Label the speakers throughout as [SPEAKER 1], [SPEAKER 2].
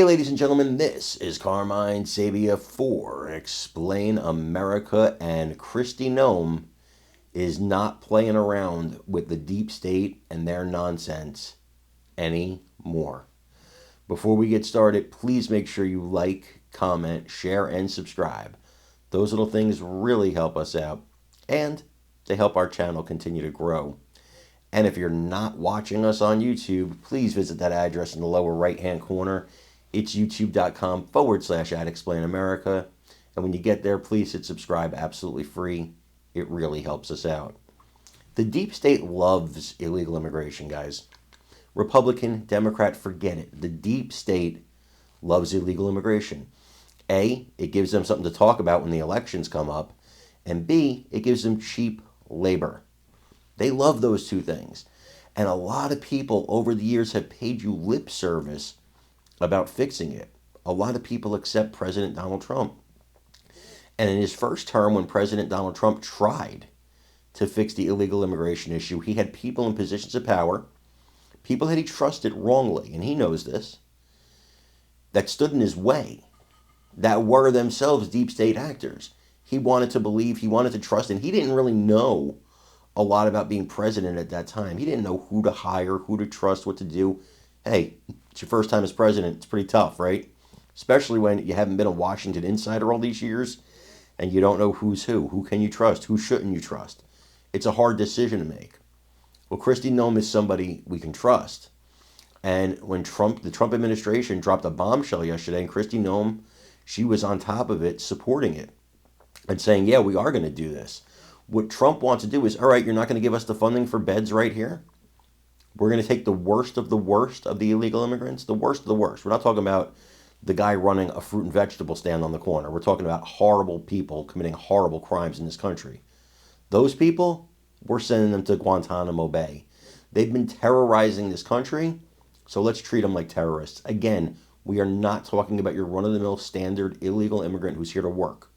[SPEAKER 1] Hey, ladies and gentlemen, this is Carmine Sabia for Explain America, and Kristi Noem is not playing around with the deep state and their nonsense anymore. Before we get started, please make sure you like, comment, share, and subscribe. Those little things really help us out, and they help our channel continue to grow. And if you're not watching us on YouTube, please visit that address in the lower right-hand corner. It's youtube.com/@explainamerica. And when you get there, please hit subscribe, absolutely free. It really helps us out. The deep state loves illegal immigration, guys. Republican, Democrat, forget it. The deep state loves illegal immigration. A, it gives them something to talk about when the elections come up. And B, it gives them cheap labor. They love those two things. And a lot of people over the years have paid you lip service about fixing it. A lot of people accept President Donald Trump. And in his first term, when President Donald Trump tried to fix the illegal immigration issue, he had people in positions of power, people that he trusted wrongly, and he knows this, that stood in his way, that were themselves deep state actors. He wanted to believe, he wanted to trust, and he didn't really know a lot about being president at that time. He didn't know who to hire, who to trust, what to do. Hey, it's your first time as president. It's pretty tough, right? Especially when you haven't been a Washington insider all these years and you don't know who's who. Who can you trust? Who shouldn't you trust? It's a hard decision to make. Well, Kristi Noem is somebody we can trust. And when the Trump administration dropped a bombshell yesterday, and Kristi Noem, she was on top of it, supporting it and saying, yeah, we are going to do this. What Trump wants to do is, all right, you're not going to give us the funding for beds right here. We're going to take the worst of the illegal immigrants, the worst of the worst. We're not talking about the guy running a fruit and vegetable stand on the corner. We're talking about horrible people committing horrible crimes in this country. Those people, we're sending them to Guantanamo Bay. They've been terrorizing this country, so let's treat them like terrorists. Again, we are not talking about your run-of-the-mill standard illegal immigrant who's here to work.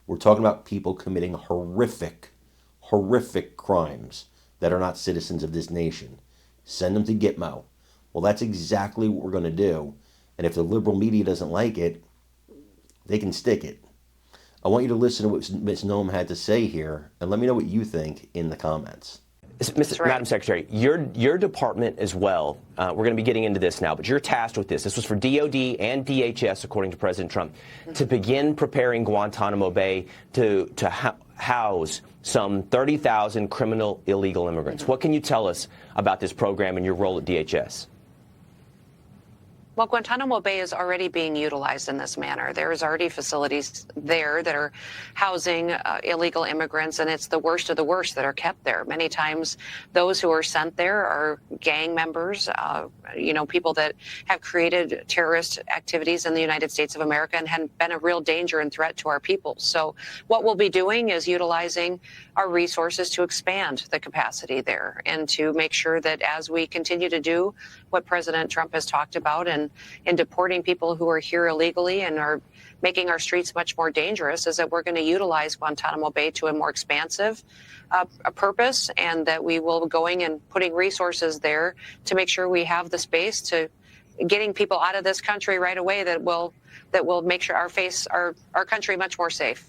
[SPEAKER 1] We're talking about people committing horrific crimes that are not citizens of this nation. Send them to Gitmo. Well, that's exactly what we're going to do. And if the liberal media doesn't like it, they can stick it. I want you to listen to what Ms. Noem had to say here, and let me know what you think in the comments.
[SPEAKER 2] Madam Secretary, your department as well, we're going to be getting into this now, but you're tasked with this. This was for DOD and DHS, according to President Trump, to begin preparing Guantanamo Bay to house some 30,000 criminal illegal immigrants. What can you tell us about this program and your role at DHS?
[SPEAKER 3] Well, Guantanamo Bay is already being utilized in this manner. There's already facilities there that are housing illegal immigrants, and it's the worst of the worst that are kept there. Many times those who are sent there are gang members, people that have created terrorist activities in the United States of America and have been a real danger and threat to our people. So what we'll be doing is utilizing our resources to expand the capacity there and to make sure that as we continue to do what President Trump has talked about and in deporting people who are here illegally and are making our streets much more dangerous, is that we're going to utilize Guantanamo Bay to a more expansive a purpose, and that we will be going and putting resources there to make sure we have the space to getting people out of this country right away that will make sure our country much more safe.